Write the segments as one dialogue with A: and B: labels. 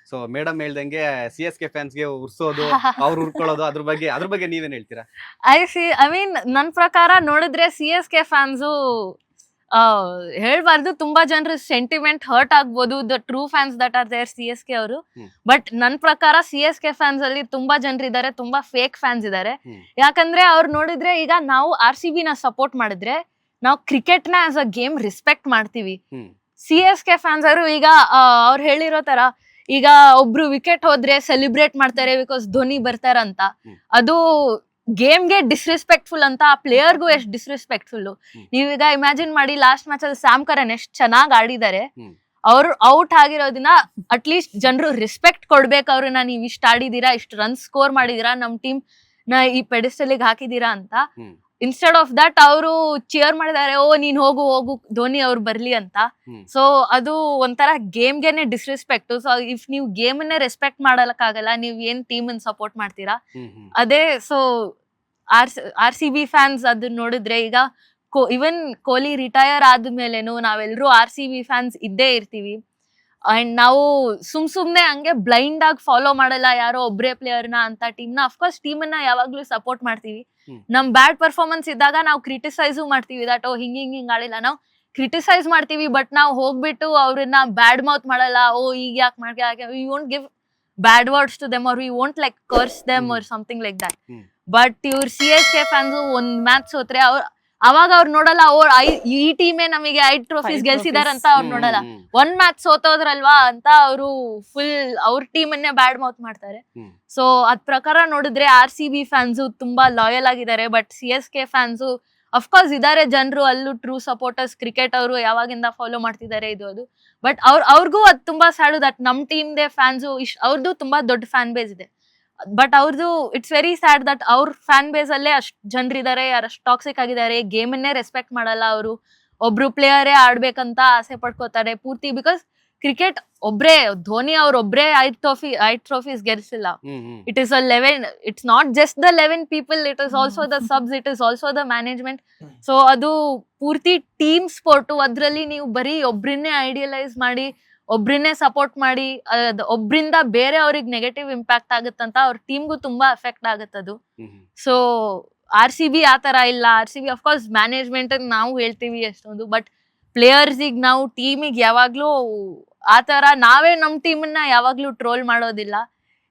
A: So madam ಹೇಳ್ದಂಗೆ CSK ಫ್ಯಾನ್ಸ್ಗೆ ಉರ್ಸೋದು ಅವ್ರು ಉರ್ಕೊಳ್ಳೋದು ಅದ್ರ ಬಗ್ಗೆ ನೀವೇನ್ ಹೇಳ್ತೀರಾ?
B: ಐ ಮೀನ್ ನನ್ ಪ್ರಕಾರ ನೋಡಿದ್ರೆ CSK ಫ್ಯಾನ್ಸು ಹೇಳ್ಬಾರ್ದು, ತುಂಬಾ ಜನರು ಸೆಂಟಿಮೆಂಟ್ ಹರ್ಟ್ ಆಗ್ಬೋದು, the true fans that are there CSK ಅವರು. ಬಟ್ ನನ್ ಪ್ರಕಾರ CSK ಫ್ಯಾನ್ಸ್ ಅಲ್ಲಿ ತುಂಬಾ ಜನರಿದ್ದಾರೆ, ತುಂಬಾ ಫೇಕ್ ಫ್ಯಾನ್ಸ್ ಇದಾರೆ. ಯಾಕಂದ್ರೆ ಅವ್ರು ನೋಡಿದ್ರೆ ಈಗ ನಾವು RCB ನ ಸಪೋರ್ಟ್ ಮಾಡಿದ್ರೆ ನಾವು ಕ್ರಿಕೆಟ್ ನ ಆಸ್ ಅ ಗೇಮ್ ರೆಸ್ಪೆಕ್ಟ್ ಮಾಡ್ತೀವಿ. CSK ಫ್ಯಾನ್ಸ್ ಅವರು ಈಗ ಅವ್ರು ಹೇಳಿರೋ ತರ ಈಗ ಒಬ್ರು ವಿಕೆಟ್ ಹೋದ್ರೆ ಸೆಲಿಬ್ರೇಟ್ ಮಾಡ್ತಾರೆ ಬಿಕಾಸ್ ಧೋನಿ ಬರ್ತಾರಂತ. ಅದು ಗೇಮ್ಗೆ ಡಿಸ್ರೆಸ್ಪೆಕ್ಟ್ಫುಲ್ ಅಂತ, ಆ ಪ್ಲೇಯರ್ಗೂ ಎಷ್ಟು ಡಿಸ್ರೆಸ್ಪೆಕ್ಟ್ಫುಲ್. ನೀವೀಗ ಇಮ್ಯಾಜಿನ್ ಮಾಡಿ ಲಾಸ್ಟ್ ಮ್ಯಾಚ್ ಅಲ್ಲಿ ಸ್ಯಾಮ್ ಕರನ್ ಎಷ್ಟು ಚೆನ್ನಾಗಿ ಆಡಿದ್ದಾರೆ. ಅವ್ರು ಔಟ್ ಆಗಿರೋದಿನ ಅಟ್ಲೀಸ್ಟ್ ಜನರು ರೆಸ್ಪೆಕ್ಟ್ ಕೊಡ್ಬೇಕು ಅವ್ರನ್ನ, ನೀವ್ ಇಷ್ಟ ಆಡಿದೀರಾ, ಇಷ್ಟು ರನ್ ಸ್ಕೋರ್ ಮಾಡಿದೀರಾ, ನಮ್ ಟೀಮ್ ನ ಈ ಪೆಡಿಸ್ಟಲಿಗೆ ಹಾಕಿದೀರಾ ಅಂತ. ಇನ್ಸ್ಟೆಡ್ ಆಫ್ ದಟ್ ಅವರು ಚಿಯರ್ ಮಾಡಿದ್ದಾರೆ, ಓ ನೀನ್ ಹೋಗು ಧೋನಿ ಅವ್ರು ಬರ್ಲಿ ಅಂತ. ಸೊ ಅದು ಒಂಥರ ಗೇಮ್ಗೆನೆ ಡಿಸ್ರೆಸ್ಪೆಕ್ಟ್. ಸೊ ಇಫ್ ನೀವು ಗೇಮ್ ಅನ್ನೇ ರೆಸ್ಪೆಕ್ಟ್ ಮಾಡಕ್ಕಾಗಲ್ಲ, ನೀವ್ ಏನ್ ಟೀಮ್ ಅನ್ನ ಸಪೋರ್ಟ್ ಮಾಡ್ತೀರಾ? ಅದೇ. ಸೊ RCB ಫ್ಯಾನ್ಸ್ ಅದನ್ನ ನೋಡಿದ್ರೆ ಈಗ ಇವನ್ ಕೊಹ್ಲಿ ರಿಟೈರ್ ಆದ್ಮೇಲೆನು ನಾವೆಲ್ಲರೂ RCB ಫ್ಯಾನ್ಸ್ ಇದ್ದೇ ಇರ್ತೀವಿ. ಅಂಡ್ ನಾವು ಸುಮ್ನೆ ಹಂಗೆ ಬ್ಲೈಂಡ್ ಆಗಿ ಫಾಲೋ ಮಾಡಲ್ಲ ಯಾರೋ ಒಬ್ರೇ ಪ್ಲೇಯರ್ನ ಅಂತ ಟೀಮ್ನ. ಅಫ್ಕೋರ್ಸ್ ಟೀಮನ್ನ ಯಾವಾಗ್ಲೂ ಸಪೋರ್ಟ್ ಮಾಡ್ತೀವಿ. ನಮ್ ಬ್ಯಾಡ್ ಪರ್ಫಾರ್ಮೆನ್ಸ್ ಇದ್ದಾಗ ನಾವು ಕ್ರಿಟಿಸೈಸು ಮಾಡ್ತೀವಿ, ದಟ್ ಓ ಹಿಂಗ್ ಆಡಿಲ್ಲ, ನಾವು ಕ್ರಿಟಿಸೈಸ್ ಮಾಡ್ತೀವಿ. ಬಟ್ ನಾವು ಹೋಗ್ಬಿಟ್ಟು ಅವ್ರನ್ನ ಬ್ಯಾಡ್ ಮೌತ್ ಮಾಡಲ್ಲ, ಓ ಈಗ ಯಾಕೆ ಮಾಡ್ಕೆ, we won't give bad words to them, or we won't like curse them or something like that. But ಇವ್ರು CSK ಫ್ಯಾನ್ಸ್ ಒಂದ್ ಮ್ಯಾಚ್ ಸೋತ್ರೆ ಅವಾಗ ಅವ್ರು ನೋಡಲ್ಲ, ಈ ಟೀಮೇ ನಮಗೆ 5 ಟ್ರೋಫೀಸ್ ಗೆಲ್ಸಿದಾರಂತ ಅವ್ರು ನೋಡಲ್ಲ. ಒಂದ್ ಮ್ಯಾಚ್ ಸೋತೋದ್ರಲ್ವಾ ಅಂತ ಅವರು ಫುಲ್ ಅವ್ರ ಟೀಮ್ ಅನ್ನೇ ಬ್ಯಾಡ್ ಮೌತ್ ಮಾಡ್ತಾರೆ. ಸೊ ಅದ್ ಪ್ರಕಾರ ನೋಡಿದ್ರೆ RCB ಫ್ಯಾನ್ಸು ತುಂಬಾ ಲಾಯಲ್ ಆಗಿದ್ದಾರೆ. ಬಟ್ CSK ಫ್ಯಾನ್ಸು ಅಫ್ಕೋರ್ಸ್ ಇದಾರೆ ಜನರು, ಅಲ್ಲೂ ಟ್ರೂ ಸಪೋರ್ಟರ್ಸ್, ಕ್ರಿಕೆಟ್ ಅವರು ಯಾವಾಗಿಂದ ಫಾಲೋ ಮಾಡ್ತಿದ್ದಾರೆ ಇದು ಅದು. ಬಟ್ ಅವ್ರಿಗೂ ಅದ್ ತುಂಬಾ ಸ್ಯಾಡು ದಟ್ ನಮ್ ಟೀಮ್ ದೇ ಫ್ಯಾನ್ಸು ಅವ್ರದ್ದು ತುಂಬಾ ದೊಡ್ಡ ಫ್ಯಾನ್ ಬೇಸ್ ಇದೆ. ಬಟ್ ಅವ್ರದ್ದು ಇಟ್ಸ್ ವೆರಿ ಸ್ಯಾಡ್ ದಟ್ ಅವ್ರ ಫ್ಯಾನ್ ಬೇಸ್ ಅಲ್ಲೇ ಅಷ್ಟ್ ಜನರಿದ್ದಾರೆ, ಅಷ್ಟು ಟಾಕ್ಸಿಕ್ ಆಗಿದ್ದಾರೆ, ಗೇಮ್ ಅನ್ನೇ ರೆಸ್ಪೆಕ್ಟ್ ಮಾಡಲ್ಲ ಅವರು. ಒಬ್ರು ಪ್ಲೇಯರೇ ಆಡ್ಬೇಕಂತ ಆಸೆ ಪಡ್ಕೋತಾರೆ ಪೂರ್ತಿ. ಬಿಕಾಸ್ ಕ್ರಿಕೆಟ್ ಒಬ್ರೇ ಧೋನಿ ಅವ್ರೊಬ್ರೇ 5 ಟ್ರೋಫೀಸ್ ಗೆಲ್ಸಿಲ್ಲ. It is 11, it's not just the 11 people, it is also the subs, it is also the management. So ಅದು ಪೂರ್ತಿ ಟೀಮ್ ಸ್ಪೋರ್ಟು. ಅದ್ರಲ್ಲಿ ನೀವು ಬರೀ ಒಬ್ರನ್ನೇ ಐಡಿಯಲೈಸ್ ಮಾಡಿ, ಒಬ್ರನ್ನೇ ಸಪೋರ್ಟ್ ಮಾಡಿ, ಒಬ್ರಿಂದ ಬೇರೆ ಅವ್ರಿಗೆ ನೆಗೆಟಿವ್ ಇಂಪ್ಯಾಕ್ಟ್ ಆಗುತ್ತಂತ ಅವ್ರ ಟೀಮ್ಗೂ ತುಂಬಾ ಎಫೆಕ್ಟ್ ಆಗುತ್ತದು. ಸೊ RCB ಆ ತರ ಇಲ್ಲ. RCB ಅಫ್ಕೋರ್ಸ್ ಮ್ಯಾನೇಜ್ಮೆಂಟ್ ನಾವು ಹೇಳ್ತೀವಿ ಎಷ್ಟೊಂದು, ಬಟ್ ಪ್ಲೇಯರ್ಸಿಗೆ ನಾವು ಟೀಮಿಗೆ ಯಾವಾಗ್ಲೂ ಆ ತರ ನಾವೇ ನಮ್ ಟೀಮನ್ನ ಯಾವಾಗ್ಲೂ ಟ್ರೋಲ್ ಮಾಡೋದಿಲ್ಲ.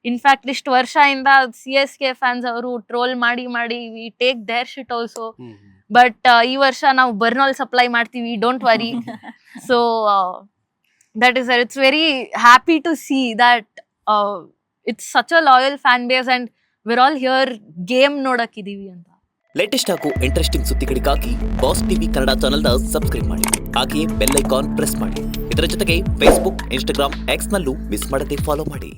B: ಇನ್ಫ್ಯಾಕ್ಟ್ ಇಷ್ಟು ವರ್ಷದಿಂದ CSK ಫ್ಯಾನ್ಸ್ ಅವರು ಟ್ರೋಲ್ ಮಾಡಿ we take their shit also. But ಈ ವರ್ಷ ನಾವು ಬರ್ನಾಲ್ ಸಪ್ಲೈ ಮಾಡ್ತೀವಿ, don't worry. So that is it. It's very happy to see that it's such a loyal fan base and we're all here game ನೋಡಕ್ಕಿದೀವಿ ಅಂತ.
C: Latest ಹಾಗೂ interesting ಸುದ್ದಿಗಳಿಗಾಗಿ boss TV Kannada ಚಾನೆಲ್ನ subscribe ಮಾಡಿ, ಹಾಗೆಯೇ ಬೆಲ್ ಐಕಾನ್ ಪ್ರೆಸ್ ಮಾಡಿ. ಇದರ ಜೊತೆಗೆ Facebook, Instagram, X ನಲ್ಲೂ ಮಿಸ್ ಮಾಡದೆ ಫಾಲೋ ಮಾಡಿ.